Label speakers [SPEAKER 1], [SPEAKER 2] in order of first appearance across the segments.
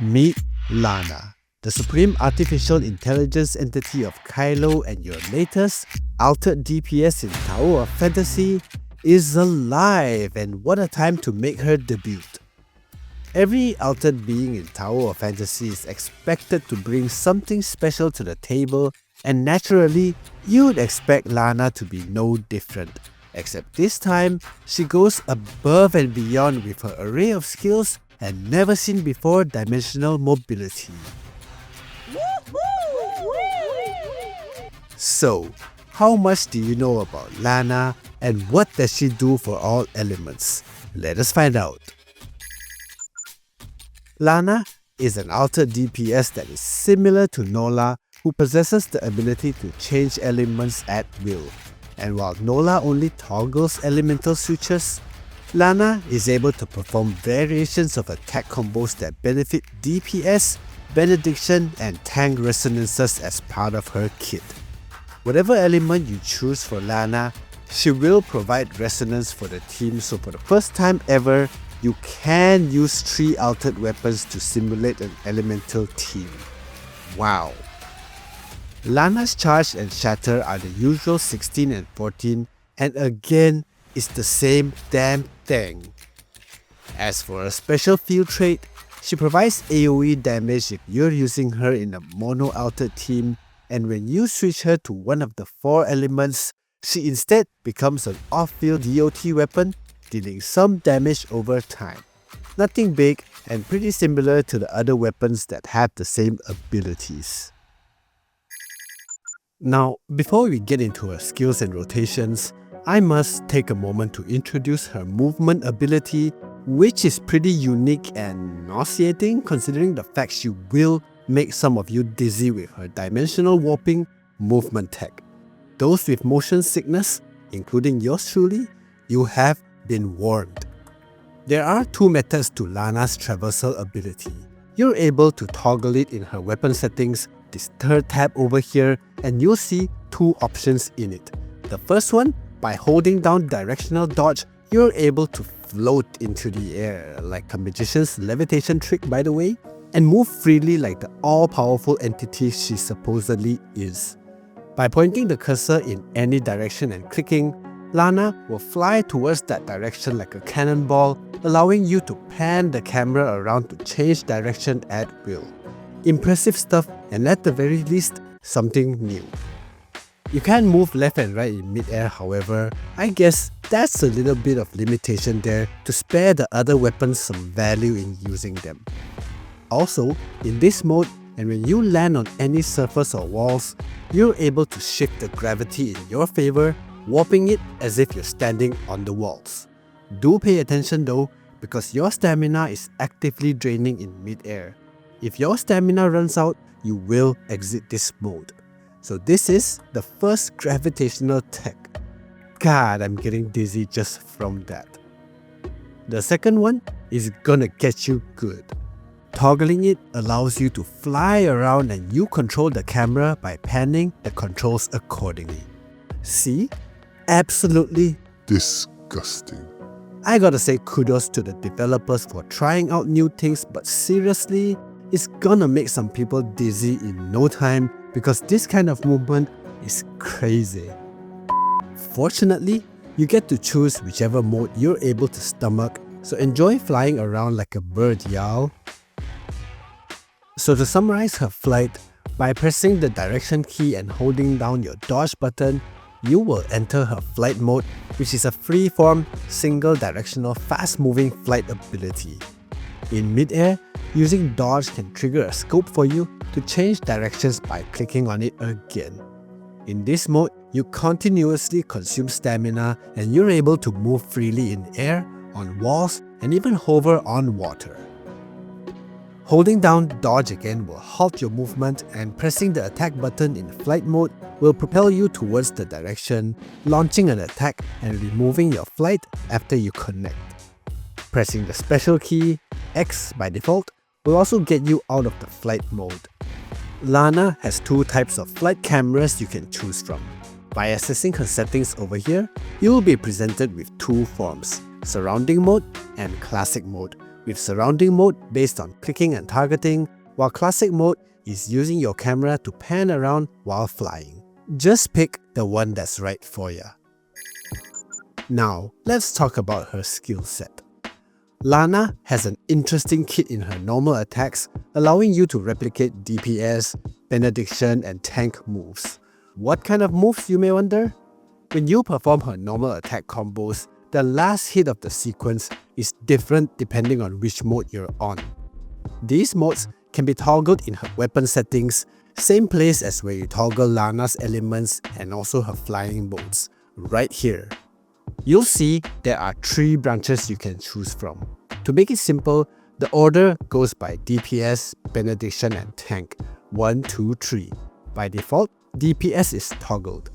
[SPEAKER 1] Meet Lana, the supreme artificial intelligence entity of Kailo, and your latest Altered DPS in Tower of Fantasy is alive, and what a time to make her debut. Every altered being in Tower of Fantasy is expected to bring something special to the table, and naturally, you'd expect Lana to be no different. Except this time, she goes above and beyond with her array of skills and never seen before dimensional mobility. So, how much do you know about Lana and what does she do for all elements? Let us find out. Lana is an altered DPS that is similar to Nola, who possesses the ability to change elements at will. And while Nola only toggles elemental switches, Lana is able to perform variations of attack combos that benefit DPS, benediction, and tank resonances as part of her kit. Whatever element you choose for Lana, she will provide resonance for the team, so for the first time ever, you can use 3 altered weapons to simulate an elemental team. Wow! Lana's Charge and Shatter are the usual 16 and 14, and again, it's the same damn thing. As for a special field trait, she provides AoE damage if you're using her in a mono-altered team, and when you switch her to one of the 4 elements, she instead becomes an off-field DOT weapon, dealing some damage over time. Nothing big and pretty similar to the other weapons that have the same abilities. Now, before we get into her skills and rotations, I must take a moment to introduce her movement ability, which is pretty unique and nauseating considering the fact she will make some of you dizzy with her dimensional warping movement tech. Those with motion sickness, including yours truly, you have been warned. There are 2 methods to Lana's traversal ability. You're able to toggle it in her weapon settings, this 3rd tab over here, and you'll see 2 options in it. The first one, by holding down directional dodge, you're able to float into the air, like a magician's levitation trick by the way, and move freely like the all-powerful entity she supposedly is. By pointing the cursor in any direction and clicking, Lana will fly towards that direction like a cannonball, allowing you to pan the camera around to change direction at will. Impressive stuff, and at the very least, something new. You can move left and right in mid-air, however, I guess that's a little bit of limitation there to spare the other weapons some value in using them. Also, in this mode, and when you land on any surface or walls, you're able to shift the gravity in your favor, warping it as if you're standing on the walls. Do pay attention though, because your stamina is actively draining in mid-air. If your stamina runs out, you will exit this mode. So this is the first gravitational tech. God, I'm getting dizzy just from that. The second one is gonna get you good. Toggling it allows you to fly around and you control the camera by panning the controls accordingly. See? Absolutely
[SPEAKER 2] disgusting.
[SPEAKER 1] I gotta say kudos to the developers for trying out new things, but seriously, it's gonna make some people dizzy in no time because this kind of movement is crazy. Fortunately, you get to choose whichever mode you're able to stomach, so enjoy flying around like a bird, y'all. So to summarize her flight, by pressing the direction key and holding down your dodge button, you will enter her flight mode, which is a free-form, single-directional, fast-moving flight ability. In mid-air, using dodge can trigger a scope for you to change directions by clicking on it again. In this mode, you continuously consume stamina and you're able to move freely in air, on walls, and even hover on water. Holding down dodge again will halt your movement, and pressing the attack button in flight mode will propel you towards the direction, launching an attack and removing your flight after you connect. Pressing the special key, X by default, will also get you out of the flight mode. Lana has 2 types of flight cameras you can choose from. By accessing her settings over here, you will be presented with 2 forms, surrounding mode and classic mode, with surrounding mode based on clicking and targeting, while classic mode is using your camera to pan around while flying. Just pick the one that's right for you. Now, let's talk about her skill set. Lana has an interesting kit in her normal attacks, allowing you to replicate DPS, benediction, and tank moves. What kind of moves, you may wonder? When you perform her normal attack combos, the last hit of the sequence is different depending on which mode you're on. These modes can be toggled in her weapon settings, same place as where you toggle Lana's elements and also her flying modes, right here. You'll see there are 3 branches you can choose from. To make it simple, the order goes by DPS, benediction, and tank, 1, 2, 3. By default, DPS is toggled.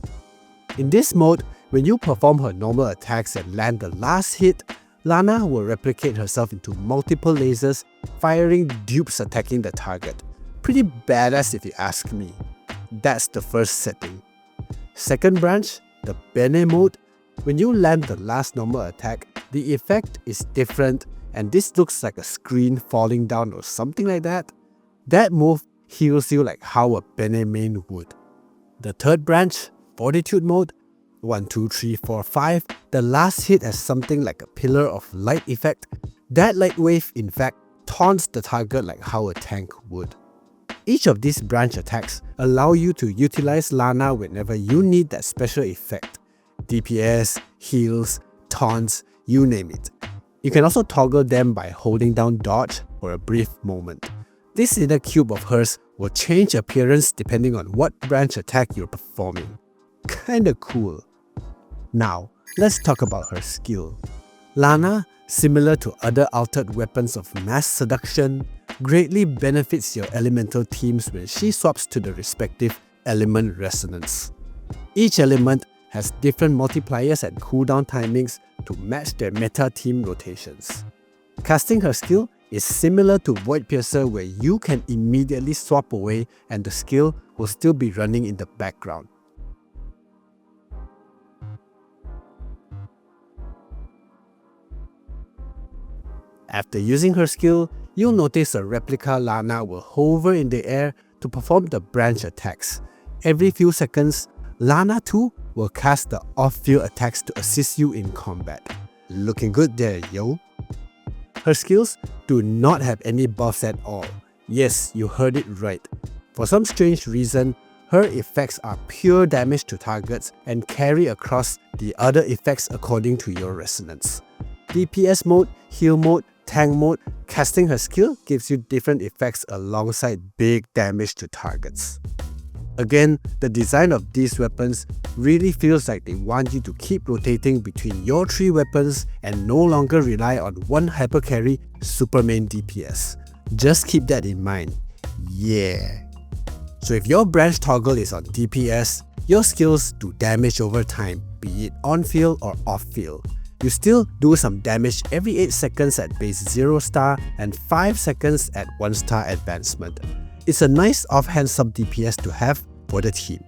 [SPEAKER 1] In this mode, when you perform her normal attacks and land the last hit, Lana will replicate herself into multiple lasers, firing dupes attacking the target. Pretty badass if you ask me. That's the first setting. Second branch, the Bene mode. When you land the last normal attack, the effect is different and this looks like a screen falling down or something like that. That move heals you like how a Bene main would. The third branch, Fortitude mode. 1, 2, 3, 4, 5. The last hit has something like a pillar of light effect. That light wave in fact taunts the target like how a tank would. Each of these branch attacks allow you to utilize Lana whenever you need that special effect. DPS, heals, taunts, you name it. You can also toggle them by holding down dodge for a brief moment. This inner cube of hers will change appearance depending on what branch attack you're performing. Kinda cool. Now, let's talk about her skill. Lana, similar to other altered weapons of mass seduction, greatly benefits your elemental teams when she swaps to the respective element resonance. Each element has different multipliers and cooldown timings to match their meta team rotations. Casting her skill is similar to Void Piercer where you can immediately swap away and the skill will still be running in the background. After using her skill, you'll notice a replica Lana will hover in the air to perform the branch attacks. Every few seconds, Lana too will cast the off-field attacks to assist you in combat. Looking good there, yo! Her skills do not have any buffs at all. Yes, you heard it right. For some strange reason, her effects are pure damage to targets and carry across the other effects according to your resonance. DPS mode, heal mode, tank mode, casting her skill gives you different effects alongside big damage to targets. Again, the design of these weapons really feels like they want you to keep rotating between your 3 weapons and no longer rely on one hypercarry super main DPS. Just keep that in mind. Yeah. So if your branch toggle is on DPS, your skills do damage over time, be it on field or off field. You still do some damage every 8 seconds at base 0 star and 5 seconds at 1 star advancement. It's a nice offhand sub DPS to have for the team.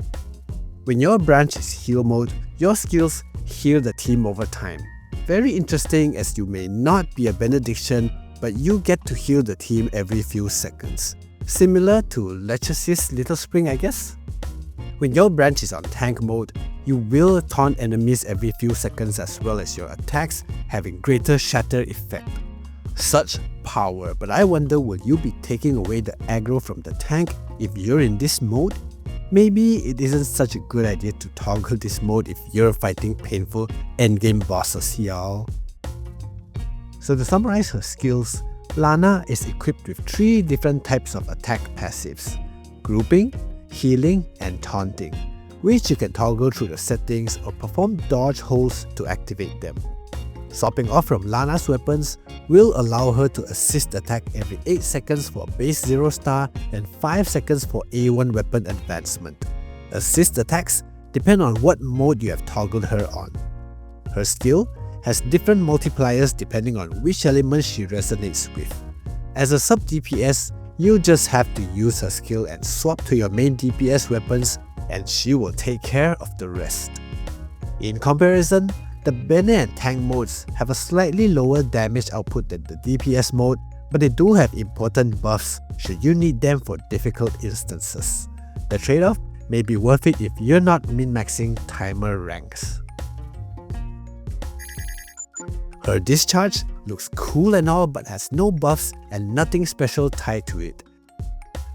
[SPEAKER 1] When your branch is heal mode, your skills heal the team over time. Very interesting as you may not be a benediction, but you get to heal the team every few seconds. Similar to Matrices Little Spring, I guess? When your branch is on tank mode, you will taunt enemies every few seconds as well as your attacks having greater shatter effect. Such power, but I wonder will you be taking away the aggro from the tank if you're in this mode? Maybe it isn't such a good idea to toggle this mode if you're fighting painful endgame bosses, y'all. So to summarize her skills, Lana is equipped with 3 different types of attack passives: grouping, healing, and taunting, which you can toggle through the settings or perform dodge holds to activate them. Swapping off from Lana's weapons will allow her to assist attack every 8 seconds for base 0 star and 5 seconds for A1 weapon advancement. Assist attacks depend on what mode you have toggled her on. Her skill has different multipliers depending on which element she resonates with. As a sub DPS, you just have to use her skill and swap to your main DPS weapons and she will take care of the rest. In comparison, the The banner and tank modes have a slightly lower damage output than the DPS mode, but they do have important buffs should you need them for difficult instances. The trade-off may be worth it if you're not min-maxing timer ranks. Her Discharge looks cool and all but has no buffs and nothing special tied to it.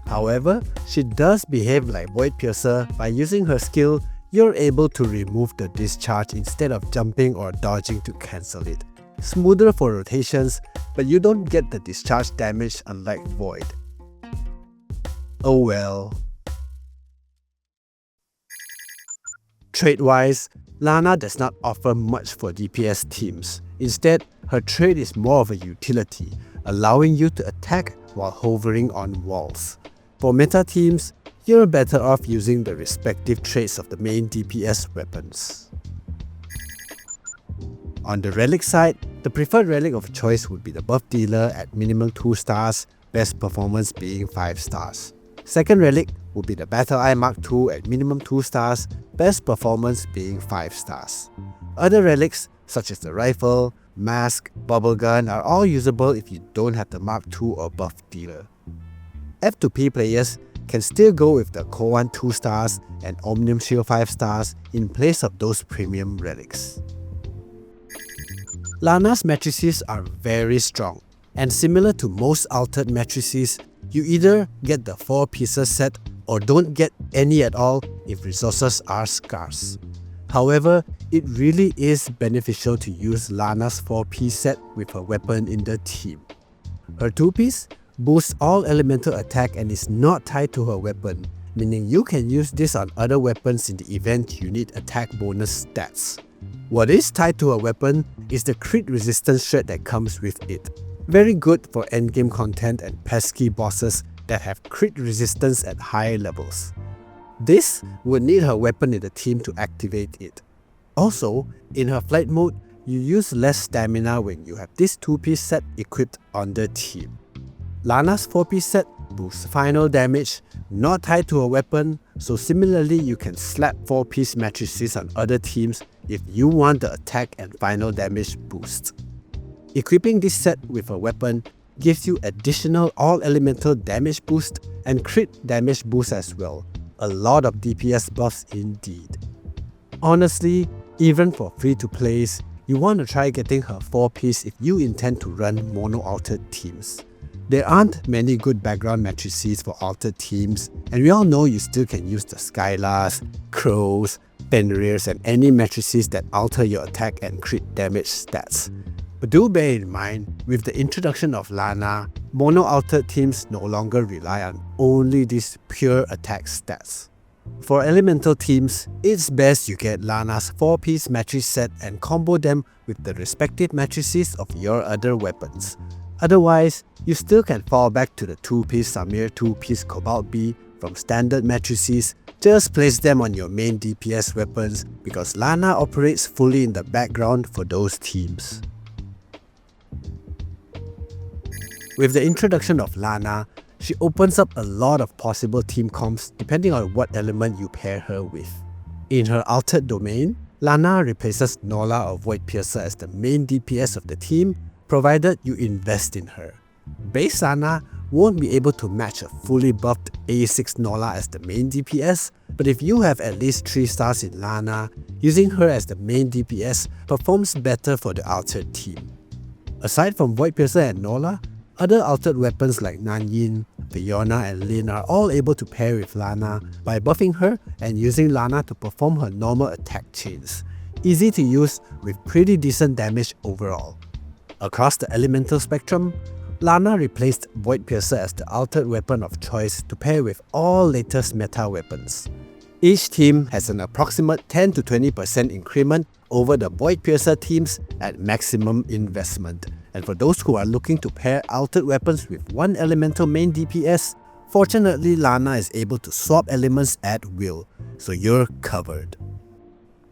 [SPEAKER 1] However, she does behave like Void Piercer. By using her skill, you're able to remove the Discharge instead of jumping or dodging to cancel it. Smoother for rotations, but you don't get the Discharge damage unlike Void. Oh well. Trade-wise, Lana does not offer much for DPS teams. Instead, her trade is more of a utility, allowing you to attack while hovering on walls. For meta teams, you're better off using the respective traits of the main DPS weapons. On the relic side, the preferred relic of choice would be the buff dealer at minimum 2 stars, best performance being 5 stars. Second relic would be the Battle Eye Mark II at minimum 2 stars, best performance being 5 stars. Other relics such as the rifle, mask, bubble gun are all usable if you don't have the Mark II or buff dealer. F2P players can still go with the Koan 2 stars and Omnium Shield 5 stars in place of those premium relics. Lana's matrices are very strong, and similar to most altered matrices, you either get the 4 pieces set or don't get any at all if resources are scarce. However, it really is beneficial to use Lana's 4-piece set with her weapon in the team. Her 2-piece boosts all elemental attack and is not tied to her weapon, meaning you can use this on other weapons in the event you need attack bonus stats. What is tied to her weapon is the crit resistance shred that comes with it. Very good for endgame content and pesky bosses that have crit resistance at high levels. This would need her weapon in the team to activate it. Also, in her flight mode, you use less stamina when you have this 2-piece set equipped on the team. Lana's 4-piece set boosts final damage, not tied to a weapon, so similarly you can slap 4-piece matrices on other teams if you want the attack and final damage boost. Equipping this set with a weapon gives you additional all-elemental damage boost and crit damage boost as well. A lot of DPS buffs indeed. Honestly, even for free-to-plays, you want to try getting her 4-piece if you intend to run mono-altered teams. There aren't many good background matrices for altered teams, and we all know you still can use the Skylars, Crows, Fenrirs and any matrices that alter your attack and crit damage stats. But do bear in mind, with the introduction of Lana, mono-altered teams no longer rely on only these pure attack stats. For elemental teams, it's best you get Lana's 4-piece matrice set and combo them with the respective matrices of your other weapons. Otherwise, you still can fall back to the 2-piece Samir 2-piece Cobalt B from standard matrices. Just place them on your main DPS weapons because Lana operates fully in the background for those teams. With the introduction of Lana, she opens up a lot of possible team comps depending on what element you pair her with. In her altered domain, Lana replaces Nola or Void Piercer as the main DPS of the team, provided you invest in her. Base Lana won't be able to match a fully buffed A6 Nola as the main DPS, but if you have at least 3 stars in Lana, using her as the main DPS performs better for the altered team. Aside from Void Piercer and Nola, other altered weapons like Nanyin, Fiona and Lin are all able to pair with Lana by buffing her and using Lana to perform her normal attack chains. Easy to use with pretty decent damage overall. Across the elemental spectrum, Lana replaced Void Piercer as the altered weapon of choice to pair with all latest meta weapons. Each team has an approximate 10 to 20% increment over the Void Piercer teams at maximum investment. And for those who are looking to pair altered weapons with one elemental main DPS, fortunately Lana is able to swap elements at will, so you're covered.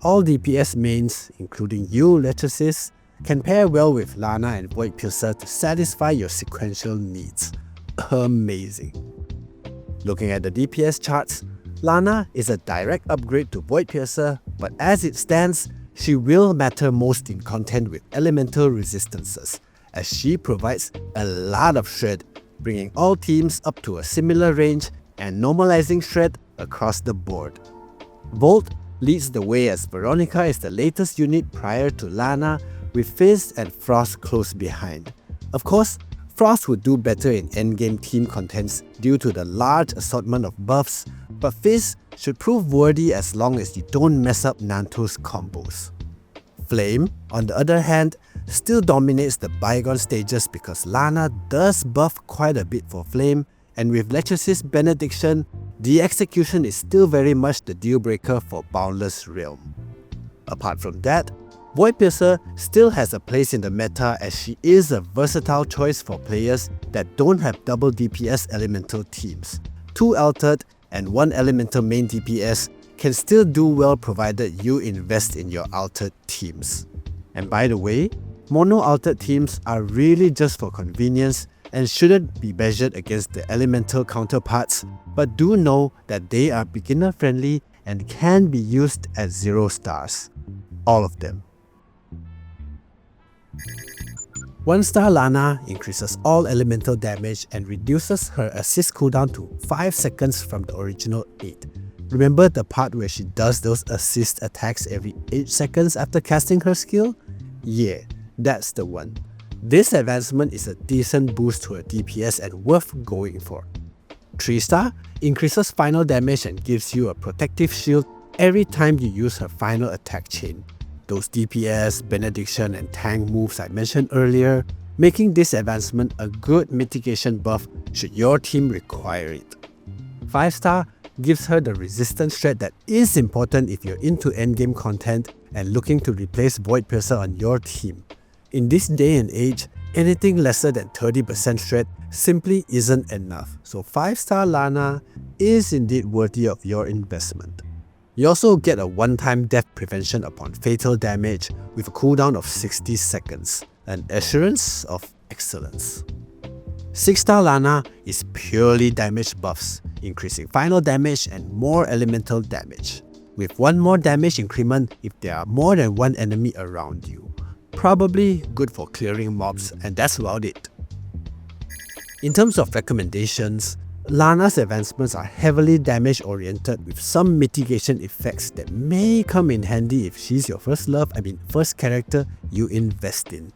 [SPEAKER 1] All DPS mains, including you, Matrices, can pair well with Lana and Void Piercer to satisfy your sequential needs. Amazing. Looking at the DPS charts, Lana is a direct upgrade to Void Piercer, but as it stands, she will matter most in content with elemental resistances, as she provides a lot of shred, bringing all teams up to a similar range and normalizing shred across the board. Volt leads the way as Veronica is the latest unit prior to Lana, with Fizz and Frost close behind. Of course, Frost would do better in endgame team contents due to the large assortment of buffs, but Fizz should prove worthy as long as you don't mess up Nanto's combos. Flame, on the other hand, still dominates the bygone stages because Lana does buff quite a bit for Flame, and with Matrices Benediction, the execution is still very much the deal breaker for Boundless Realm. Apart from that, Voidpiercer still has a place in the meta as she is a versatile choice for players that don't have double DPS elemental teams. 2 Altered and 1 elemental main DPS can still do well provided you invest in your Altered teams. And by the way, mono Altered teams are really just for convenience and shouldn't be measured against the elemental counterparts, but do know that they are beginner friendly and can be used at 0 stars. All of them. 1-star Lana increases all elemental damage and reduces her assist cooldown to 5 seconds from the original 8. Remember the part where she does those assist attacks every 8 seconds after casting her skill? Yeah, that's the one. This advancement is a decent boost to her DPS and worth going for. 3-star increases final damage and gives you a protective shield every time you use her final attack chain. Those DPS, Benediction and tank moves I mentioned earlier, making this advancement a good mitigation buff should your team require it. 5-star gives her the resistance shred that is important if you're into endgame content and looking to replace Voidpiercer on your team. In this day and age, anything lesser than 30% shred simply isn't enough, so 5-star Lana is indeed worthy of your investment. You also get a one-time death prevention upon fatal damage with a cooldown of 60 seconds, an assurance of excellence. 6-star Lana is purely damage buffs, increasing final damage and more elemental damage, with 1 more damage increment if there are more than 1 enemy around you. Probably good for clearing mobs, and that's about it. In terms of recommendations, Lana's advancements are heavily damage oriented with some mitigation effects that may come in handy if she's your first character you invest in.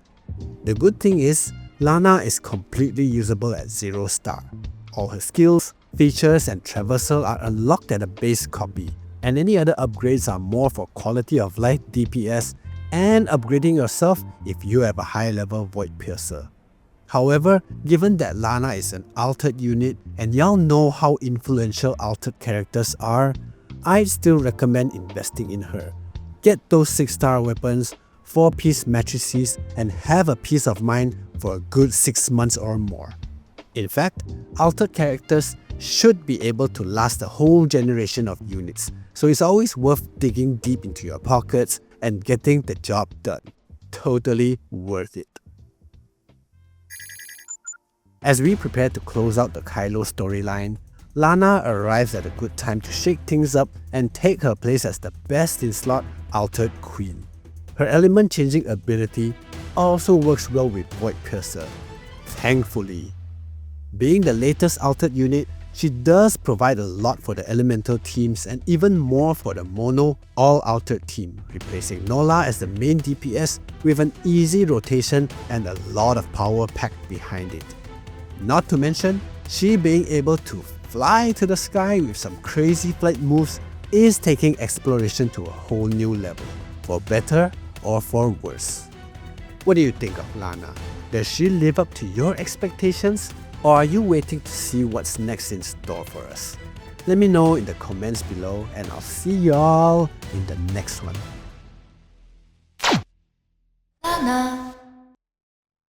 [SPEAKER 1] The good thing is, Lana is completely usable at 0 star. All her skills, features and traversal are unlocked at a base copy, and any other upgrades are more for quality of life DPS and upgrading yourself if you have a high level Voidpiercer. However, given that Lana is an Altered unit and y'all know how influential Altered characters are, I'd still recommend investing in her. Get those 6-star weapons, 4-piece matrices, and have a peace of mind for a good 6 months or more. In fact, Altered characters should be able to last a whole generation of units, so it's always worth digging deep into your pockets and getting the job done. Totally worth it. As we prepare to close out the Kailo storyline, Lana arrives at a good time to shake things up and take her place as the best in slot Altered Queen. Her element changing ability also works well with Voidpiercer, thankfully. Being the latest Altered unit, she does provide a lot for the elemental teams and even more for the mono all-Altered team, replacing Nola as the main DPS with an easy rotation and a lot of power packed behind it. Not to mention, she being able to fly to the sky with some crazy flight moves is taking exploration to a whole new level, for better or for worse. What do you think of Lana? Does she live up to your expectations? Or are you waiting to see what's next in store for us? Let me know in the comments below and I'll see y'all in the next one.
[SPEAKER 3] Lana.